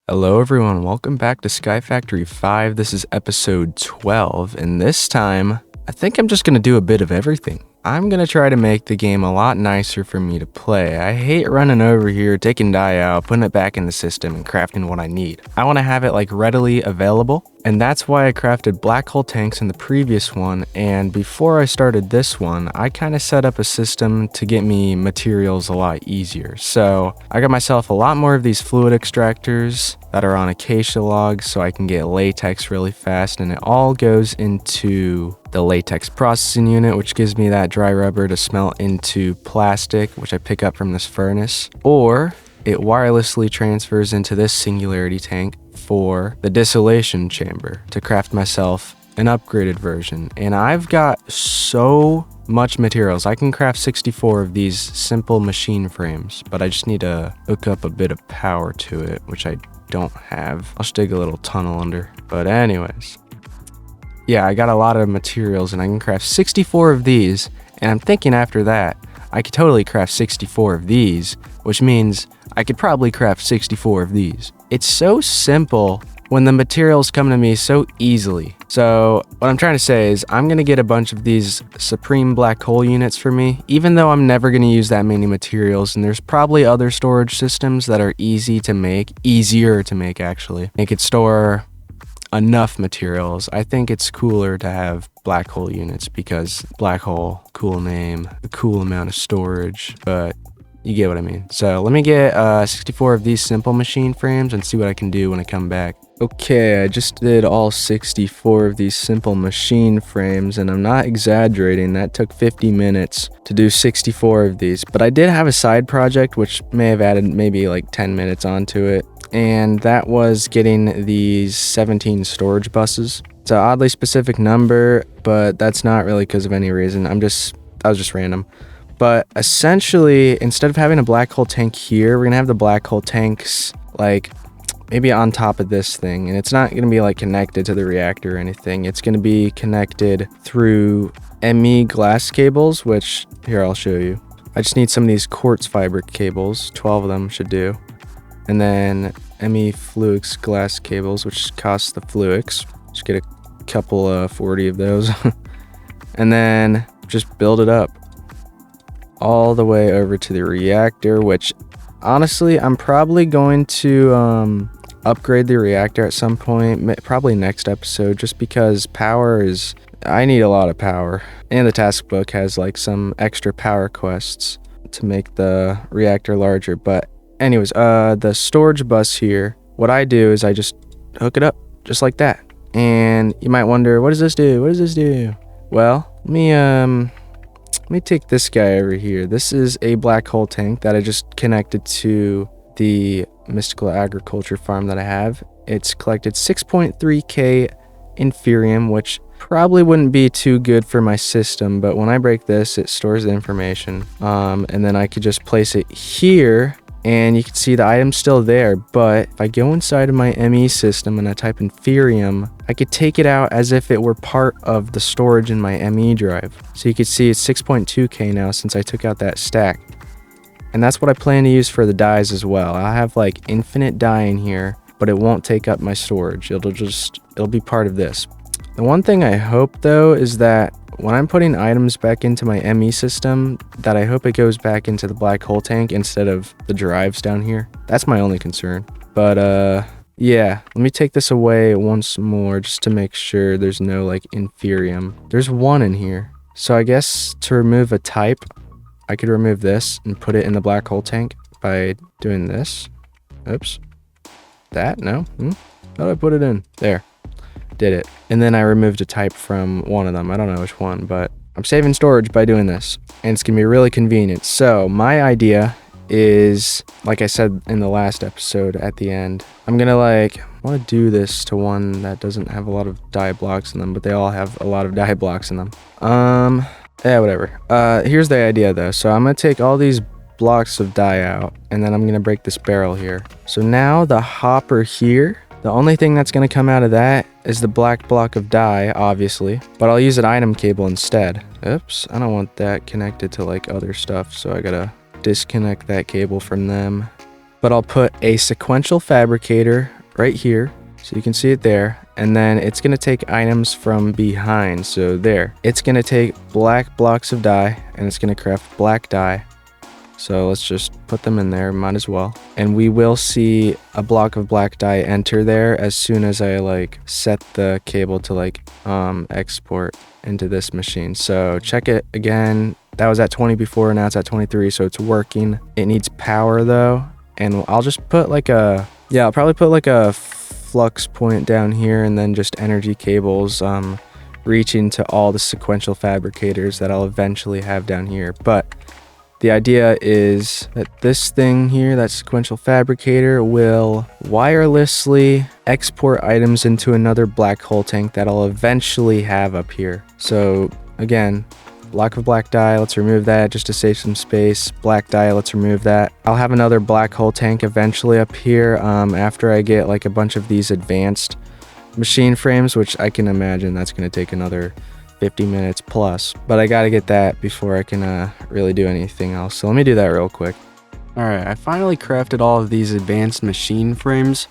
Hello everyone, welcome back to SkyFactory 5. This is episode 12, and this time, I think I'm just going to do a bit of everything. I'm going to try to make the game a lot nicer for me to play. I hate running over here, taking dye out, putting it back in the system, and crafting what I need. I want to have it like readily available, and that's why I crafted black hole tanks in the previous one, and before I started this one, I kind of set up a system to get me materials a lot easier. So I got myself a lot more of these fluid extractors that are on acacia logs so I can get latex really fast, and it all goes into the latex processing unit, which gives me that dry rubber to smelt into plastic, which I pick up from this furnace, or it wirelessly transfers into this singularity tank for the distillation chamber to craft myself an upgraded version. And I've got so much materials. I can craft 64 of these simple machine frames, but I just need to hook up a bit of power to it, which I don't have. I'll just dig a little tunnel under. But anyways, yeah, I got a lot of materials and I can craft 64 of these, and I'm thinking after that I could totally craft 64 of these, which means I could probably craft 64 of these. It's so simple when the materials come to me so easily. So what I'm trying to say is I'm gonna get a bunch of these supreme black hole units for me, even though I'm never gonna use that many materials, and there's probably other storage systems that are easier to make actually. They could store enough materials. I think it's cooler to have black hole units because black hole, cool name, a cool amount of storage, but you get what I mean. So let me get 64 of these simple machine frames and see what I can do when I come back. Okay, I just did all 64 of these simple machine frames, and I'm not exaggerating, that took 50 minutes to do 64 of these. But I did have a side project which may have added maybe like 10 minutes onto it, and that was getting these 17 storage buses. It's an oddly specific number, but that's not really because of any reason. That was just random. But essentially, instead of having a black hole tank here, we're gonna have the black hole tanks like maybe on top of this thing, and it's not gonna be like connected to the reactor or anything. It's gonna be connected through ME glass cables, which here I'll show you. I just need some of these quartz fiber cables, 12 of them should do. And then ME Fluix glass cables, which cost the Fluix. Just get a couple of 40 of those. And then just build it up all the way over to the reactor, which honestly, I'm probably going to upgrade the reactor at some point, probably next episode, just because I need a lot of power. And the task book has like some extra power quests to make the reactor larger. But anyways, the storage bus here, what I do is I just hook it up just like that. And you might wonder, what does this do? What does this do? Well, let me take this guy over here. This is a black hole tank that I just connected to the mystical agriculture farm that I have. It's collected 6.3k inferium, which probably wouldn't be too good for my system, but when I break this, it stores the information. And then I could just place it here, and you can see the item's still there. But if I go inside of my ME system and I type inferium, I could take it out as if it were part of the storage in my ME drive. So you can see it's 6.2k now since I took out that stack. And that's what I plan to use for the dyes as well. I have like infinite dye in here, but it won't take up my storage. It'll be part of this. The one thing I hope though is that when I'm putting items back into my ME system, that I hope it goes back into the black hole tank instead of the drives down here. That's my only concern. But yeah, let me take this away once more just to make sure there's no like inferium. There's one in here. So I guess to remove a type, I could remove this and put it in the black hole tank by doing this. Oops. That? No? How do I put it in? There. Did it. And then I removed a type from one of them. I don't know which one, but I'm saving storage by doing this, and it's gonna be really convenient. So my idea is, like I said in the last episode at the end, I'm gonna want to do this to one that doesn't have a lot of dye blocks in them, but they all have a lot of dye blocks in them. Yeah, whatever. Here's the idea though. So I'm gonna take all these blocks of dye out, and then I'm gonna break this barrel here. So now the hopper here, the only thing that's going to come out of that is the black block of dye, obviously, but I'll use an item cable instead. Oops, I don't want that connected to like other stuff, so I gotta disconnect that cable from them. But I'll put a sequential fabricator right here. So you can see it there. And then it's going to take items from behind. So there. It's going to take black blocks of dye and it's going to craft black dye. So let's just put them in there, might as well. And we will see a block of black dye enter there as soon as I like set the cable to like export into this machine. So check it again. That was at 20 before, now it's at 23, so it's working. It needs power though. And I'll just put like I'll probably put like a flux point down here and then just energy cables reaching to all the sequential fabricators that I'll eventually have down here. But the idea is that this thing here, that sequential fabricator, will wirelessly export items into another black hole tank that I'll eventually have up here. So again, block of black dye, let's remove that just to save some space. Black dye, let's remove that. I'll have another black hole tank eventually up here after I get like a bunch of these advanced machine frames, which I can imagine that's going to take another 50 minutes plus, but I got to get that before I can really do anything else. So let me do that real quick. All right, I finally crafted all of these advanced machine frames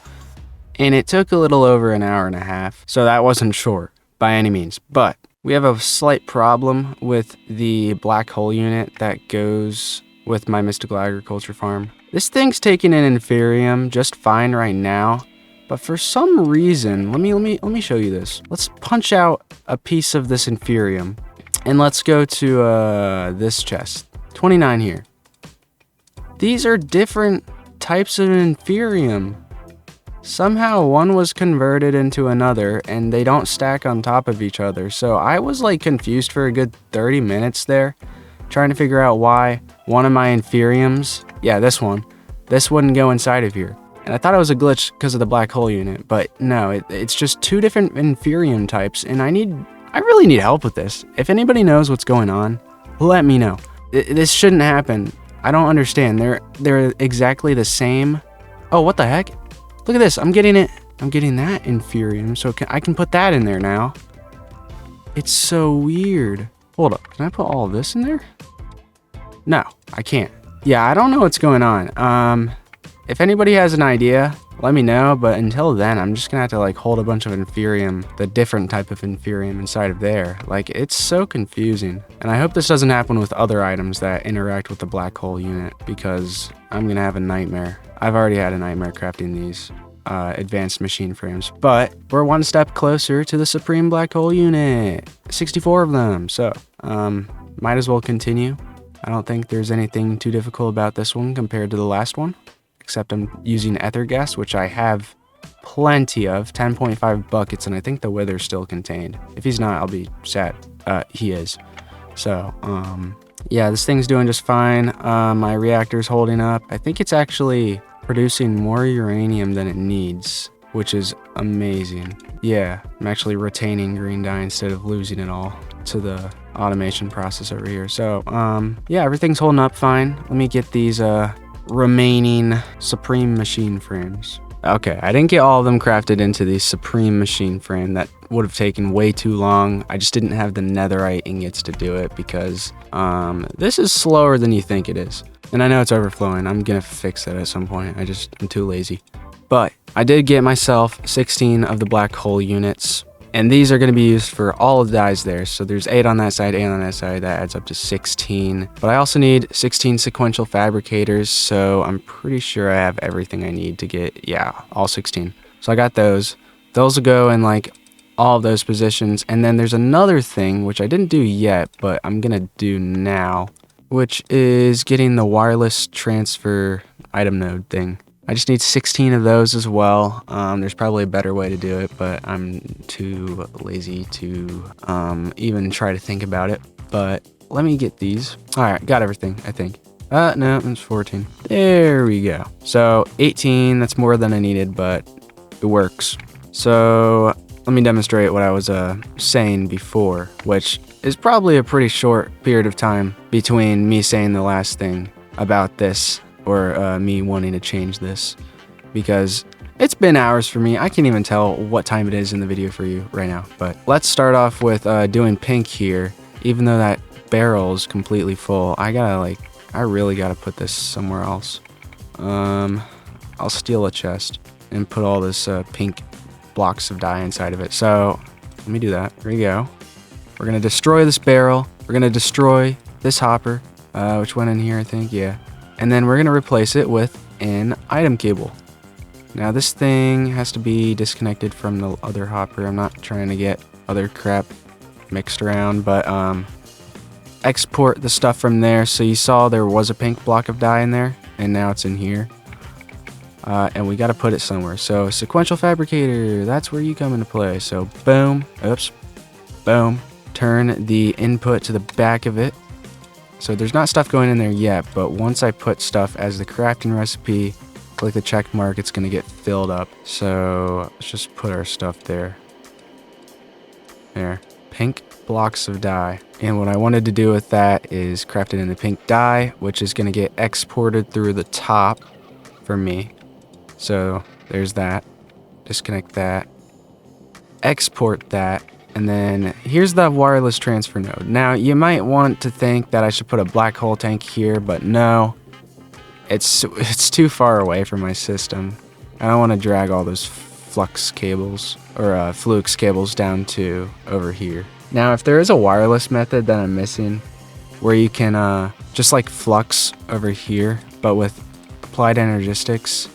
and it took a little over an hour and a half. So that wasn't short by any means, but we have a slight problem with the black hole unit that goes with my mystical agriculture farm. This thing's taking an inferium just fine right now. But for some reason, let me show you this. Let's punch out a piece of this inferium and let's go to this chest. 29 here. These are different types of inferium. Somehow one was converted into another and they don't stack on top of each other. So I was like confused for a good 30 minutes there, trying to figure out why one of my inferiums, yeah, this wouldn't go inside of here. And I thought it was a glitch because of the black hole unit, but no, it's just two different inferium types, and I really need help with this. If anybody knows what's going on, let me know. This shouldn't happen. I don't understand. They're exactly the same. Oh, what the heck? Look at this. I'm getting that inferium, so I can put that in there now. It's so weird. Hold up. Can I put all of this in there? No, I can't. Yeah, I don't know what's going on. If anybody has an idea, let me know, but until then, I'm just gonna have to like hold a bunch of inferium, the different type of inferium inside of there. Like, it's so confusing. And I hope this doesn't happen with other items that interact with the black hole unit, because I'm gonna have a nightmare. I've already had a nightmare crafting these advanced machine frames, but we're one step closer to the supreme black hole unit. 64 of them, so might as well continue. I don't think there's anything too difficult about this one compared to the last one. Except I'm using ether gas, which I have plenty of, 10.5 buckets, and I think the wither's still contained. If he's not, I'll be sad. He is. So, yeah, this thing's doing just fine. My reactor's holding up. I think it's actually producing more uranium than it needs, which is amazing. Yeah, I'm actually retaining green dye instead of losing it all to the automation process over here. So, yeah, everything's holding up fine. Let me get these, remaining supreme machine frames. Okay, I didn't get all of them crafted into the supreme machine frame. That would have taken way too long. I just didn't have the netherite ingots to do it because this is slower than you think it is. And I know it's overflowing. I'm gonna fix that at some point. I'm too lazy. But I did get myself 16 of the black hole units. And these are going to be used for all of the dyes there. So there's 8 on that side, 8 on that side. That adds up to 16. But I also need 16 sequential fabricators. So I'm pretty sure I have everything I need to get, yeah, all 16. So I got those. Those will go in like all of those positions. And then there's another thing, which I didn't do yet, but I'm going to do now, which is getting the wireless transfer item node thing. I just need 16 of those as well. There's probably a better way to do it, but I'm too lazy to even try to think about it. But let me get these. All right, got everything, I think. No, it's 14. There we go. So 18, that's more than I needed, but it works. So let me demonstrate what I was saying before, which is probably a pretty short period of time between me saying the last thing about this or me wanting to change this, because it's been hours for me. I can't even tell what time it is in the video for you right now. But let's start off with doing pink here. Even though that barrel is completely full, I really gotta put this somewhere else. I'll steal a chest. and put all this pink blocks of dye inside of it. So let me do that. Here we go. We're gonna destroy this barrel. We're gonna destroy this hopper, which went in here, I think, yeah. And then we're gonna replace it with an item cable. Now this thing has to be disconnected from the other hopper. I'm not trying to get other crap mixed around, but export the stuff from there. So you saw there was a pink block of dye in there, and now it's in here. And we got to put it somewhere. So sequential fabricator, that's where you come into play. So boom, oops, boom. Turn the input to the back of it. So there's not stuff going in there yet, but once I put stuff as the crafting recipe, click the check mark, it's gonna get filled up. So let's just put our stuff there. There, pink blocks of dye. And what I wanted to do with that is craft it in the pink dye, which is gonna get exported through the top for me. So there's that. Disconnect that. Export that. And then here's the wireless transfer node. Now you might want to think that I should put a black hole tank here, but no. It's too far away from my system. I don't want to drag all those flux cables or flux cables down to over here. Now, if there is a wireless method that I'm missing, where you can just like flux over here, but with applied energistics,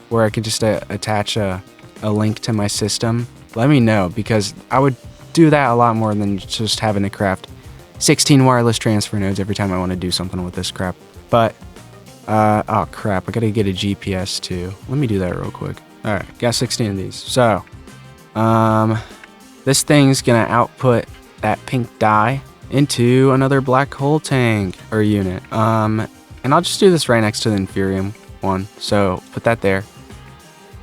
where I could just attach a link to my system, let me know, because I would do that a lot more than just having to craft 16 wireless transfer nodes every time I want to do something with this crap. But oh crap, I gotta get a GPS too. Let me do that real quick. All right, got 16 of these. So this thing's gonna output that pink dye into another black hole tank or unit. And I'll just do this right next to the Inferium one. So put that there,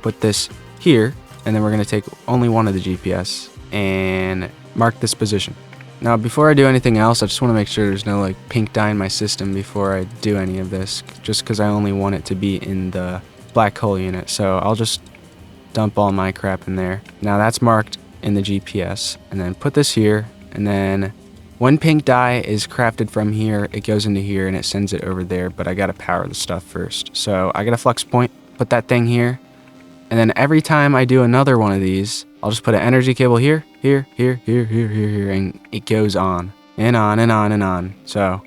put this here, and then we're gonna take only one of the GPS and mark this position. Now, before I do anything else, I just want to make sure there's no like pink dye in my system before I do any of this, just because I only want it to be in the black hole unit. So I'll just dump all my crap in there. Now that's marked in the GPS, and then put this here, and then when pink dye is crafted from here, it goes into here and it sends it over there, but I gotta power the stuff first. So I got a flux point, put that thing here, and then every time I do another one of these, I'll just put an energy cable here, here, here, here, here, here, here, and it goes on and on and on and on. So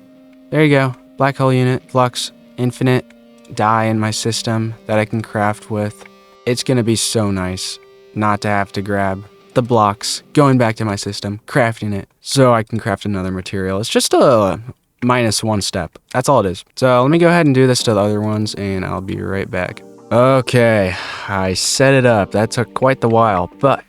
there you go. Black hole unit, flux, infinite dye in my system that I can craft with. It's gonna be so nice not to have to grab the blocks, going back to my system, crafting it, so I can craft another material. It's just a -1 step. That's all it is. So let me go ahead and do this to the other ones, and I'll be right back. Okay, I set it up. That took quite the while, but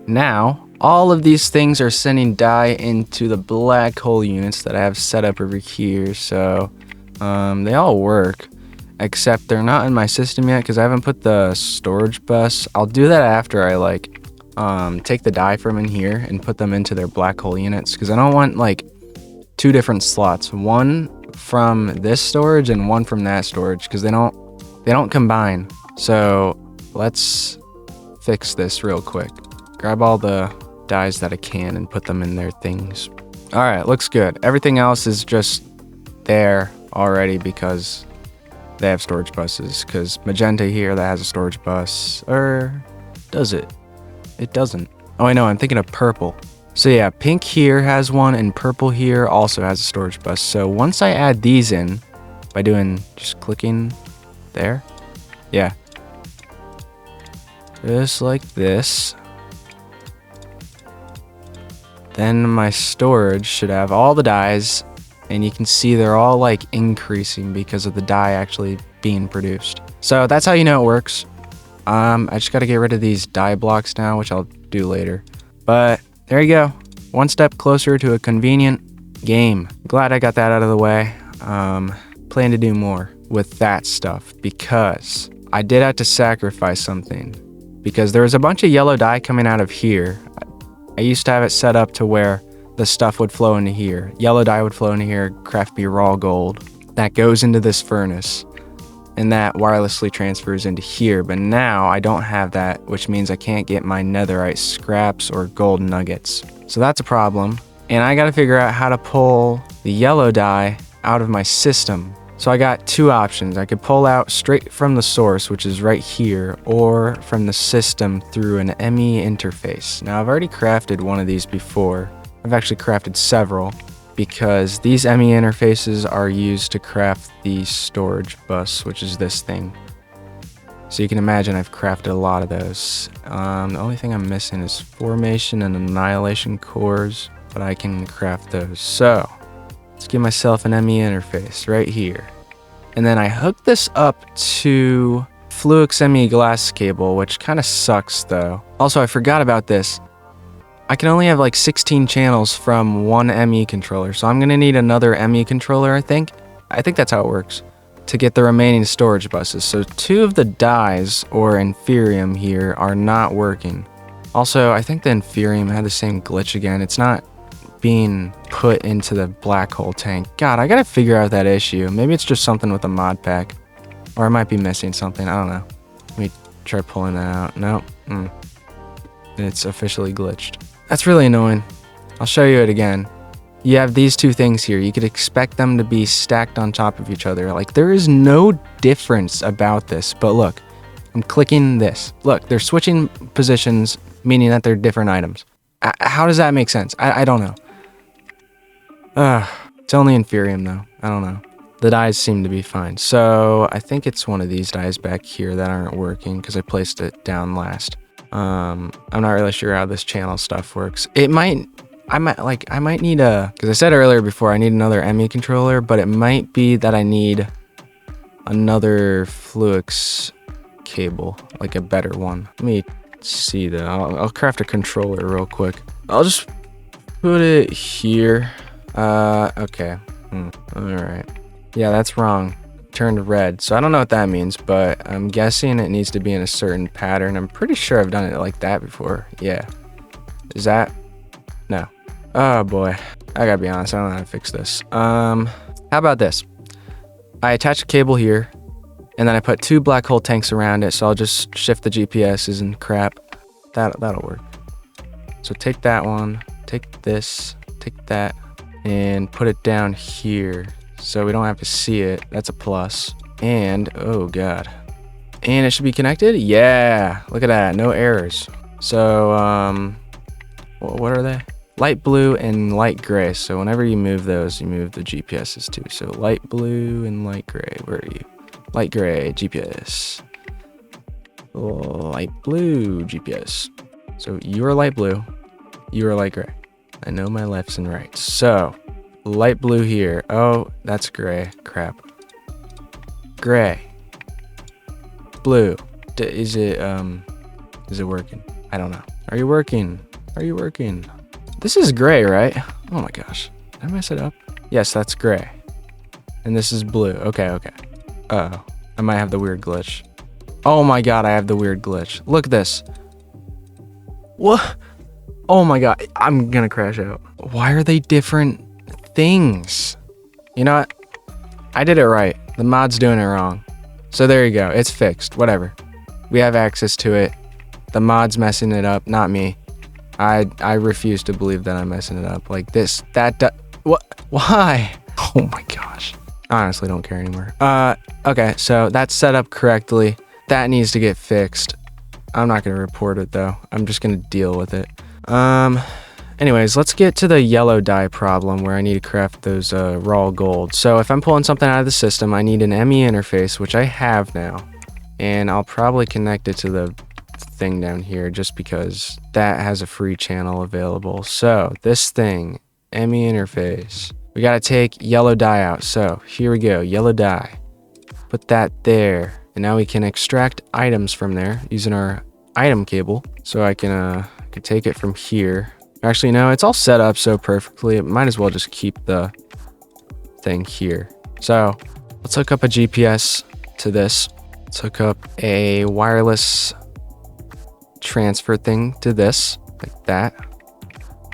now all of these things are sending dye into the black hole units that I have set up over here. So they all work, except they're not in my system yet because I haven't put the storage bus. I'll do that after I like take the dye from in here and put them into their black hole units, because I don't want like 2 different slots, one from this storage and one from that storage, because they don't combine. So let's fix this real quick. Grab all the dyes that I can and put them in their things. All right, looks good. Everything else is just there already because they have storage buses, because magenta here, that has a storage bus, or does it? It doesn't. Oh, I know, I'm thinking of purple. So yeah, pink here has one, and purple here also has a storage bus. So once I add these in, by just clicking there, yeah, just like this, then my storage should have all the dyes, and you can see they're all like increasing because of the dye actually being produced. So that's how you know it works. I just got to get rid of these dye blocks now, which I'll do later. But there you go. One step closer to a convenient game. Glad I got that out of the way. Plan to do more with that stuff, because I did have to sacrifice something, because there was a bunch of yellow dye coming out of here. I used to have it set up to where the stuff would flow into here. Yellow dye would flow into here, craft me raw gold. That goes into this furnace, and that wirelessly transfers into here. But now I don't have that, which means I can't get my netherite scraps or gold nuggets. So that's a problem. And I gotta figure out how to pull the yellow dye out of my system. So I got two options. I could pull out straight from the source, which is right here, or from the system through an ME interface. Now I've already crafted one of these before. I've actually crafted several because these ME interfaces are used to craft the storage bus, which is this thing. So you can imagine I've crafted a lot of those. The only thing I'm missing is formation and annihilation cores, but I can craft those. So let's give myself an ME interface right here. And then I hook this up to Fluix ME glass cable, which kind of sucks though. Also, I forgot about this. I can only have like 16 channels from one ME controller, so I'm gonna need another ME controller, I think. I think that's how it works, to get the remaining storage buses. So 2 of the dies, or inferium here, are not working. Also, I think the inferium had the same glitch again. It's not being put into the black hole tank. God, I gotta figure out that issue. Maybe it's just something with the mod pack, or I might be missing something. I don't know. Let me try pulling that out. Nope. It's officially glitched. That's really annoying. I'll show you it again. You have these 2 things here. You could expect them to be stacked on top of each other. Like, there is no difference about this, but look, I'm clicking this. Look, they're switching positions, meaning that they're different items. How does that make sense? I don't know. It's only inferium though. I don't know. The dies seem to be fine. So I think it's one of these dies back here that aren't working because I placed it down last. I'm not really sure how this channel stuff works. I might need because I said earlier before I need another ME controller, but it might be that I need another Fluix cable, like a better one. Let me see though. I'll craft a controller real quick. I'll just put it here. Okay. All right. Yeah, that's wrong. Turned red. So I don't know what that means, but I'm guessing it needs to be in a certain pattern. I'm pretty sure I've done it like that before. Yeah. Is that? No. Oh boy. I gotta be honest. I don't know how to fix this. How about this? I attach a cable here, and then I put 2 black hole tanks around it. So I'll just shift the GPSs and crap. That'll work. So take that one, take this, take that, and put it down here so we don't have to see it. That's a plus. And oh god, and it should be connected. Yeah, look at that, no errors. So what are they? Light blue and light gray. So whenever you move those, you move the GPSs too. So light blue and light gray. Where are you? Light gray GPS, light blue GPS. So you are light blue, you are light gray. I know my lefts and rights. So light blue here. Oh, that's gray. Crap. Gray. Blue. Is it working? I don't know. Are you working? Are you working? This is gray, right? Oh my gosh. Did I mess it up? Yes, that's gray. And this is blue. Okay. Uh-oh. I might have the weird glitch. Oh my god, I have the weird glitch. Look at this. What? Oh my god, I'm gonna crash out. Why are they different things? You know what? I did it right. The mod's doing it wrong. So there you go. It's fixed. Whatever. We have access to it. The mod's messing it up, not me. I refuse to believe that I'm messing it up. Like this, what? Why? Oh my gosh. I honestly don't care anymore. Okay, so that's set up correctly. That needs to get fixed. I'm not gonna report it though. I'm just gonna deal with it. Anyways, let's get to the yellow dye problem where I need to craft those raw gold. So if I'm pulling something out of the system, I need an ME interface, which I have now. And I'll probably connect it to the thing down here just because that has a free channel available. So this thing, ME interface, we gotta take yellow dye out. So here we go, yellow dye. Put that there. And now we can extract items from there using our item cable. So I can take it from here. Actually, no, it's all set up so perfectly. It might as well just keep the thing here. So let's hook up a GPS to this. Let's hook up a wireless transfer thing to this, like that.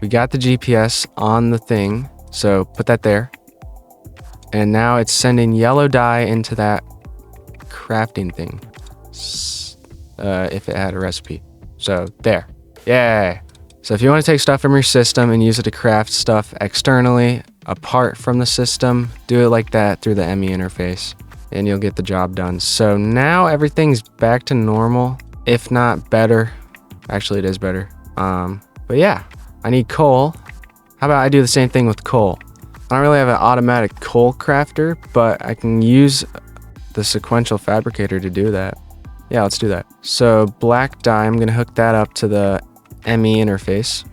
We got the GPS on the thing, so put that there. And now it's sending yellow dye into that crafting thing. If it had a recipe. So there. Yay. So if you want to take stuff from your system and use it to craft stuff externally, apart from the system, do it like that through the ME interface, and you'll get the job done. So now everything's back to normal, if not better. Actually, it is better. But yeah, I need coal. How about I do the same thing with coal? I don't really have an automatic coal crafter, but I can use the sequential fabricator to do that. Yeah, let's do that. So black dye, I'm gonna hook that up to the ME interface.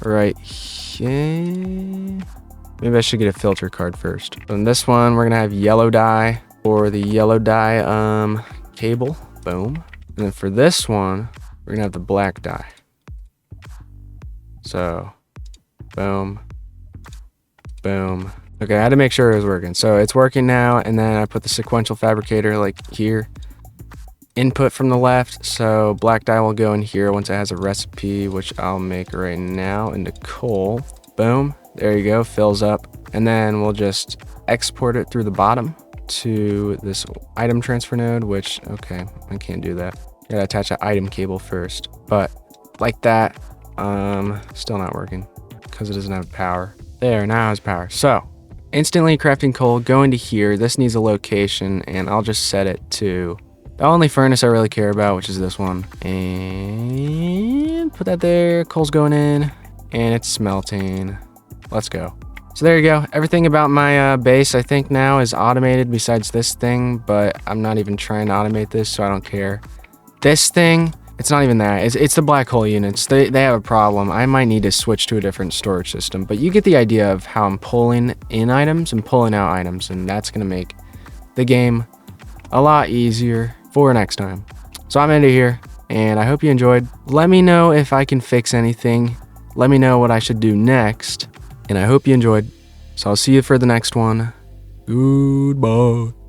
Right here. Maybe I should get a filter card first. On this one, we're gonna have yellow dye or the yellow dye cable. Boom. And then for this one, we're gonna have the black dye. So, boom, boom. Okay, I had to make sure it was working. So it's working now, and then I put the sequential fabricator like here. Input from the left, so black dye will go in here once it has a recipe, which I'll make right now into coal. Boom, there you go, fills up. And then we'll just export it through the bottom to this item transfer node, which, okay, I can't do that. Gotta attach an item cable first, but like that. Still not working because it doesn't have power. There, now it has power. So instantly crafting coal, go into here. This needs a location, and I'll just set it to the only furnace I really care about, which is this one. And put that there. Coal's going in, and it's smelting. Let's go. So there you go. Everything about my base, I think now is automated besides this thing, but I'm not even trying to automate this, so I don't care. This thing, it's not even that. It's the black hole units. They have a problem. I might need to switch to a different storage system, but you get the idea of how I'm pulling in items and pulling out items, and that's going to make the game a lot easier for next time. So I'm into here, and I hope you enjoyed. Let me know if I can fix anything. Let me know what I should do next, and I hope you enjoyed. So I'll see you for the next one. Goodbye.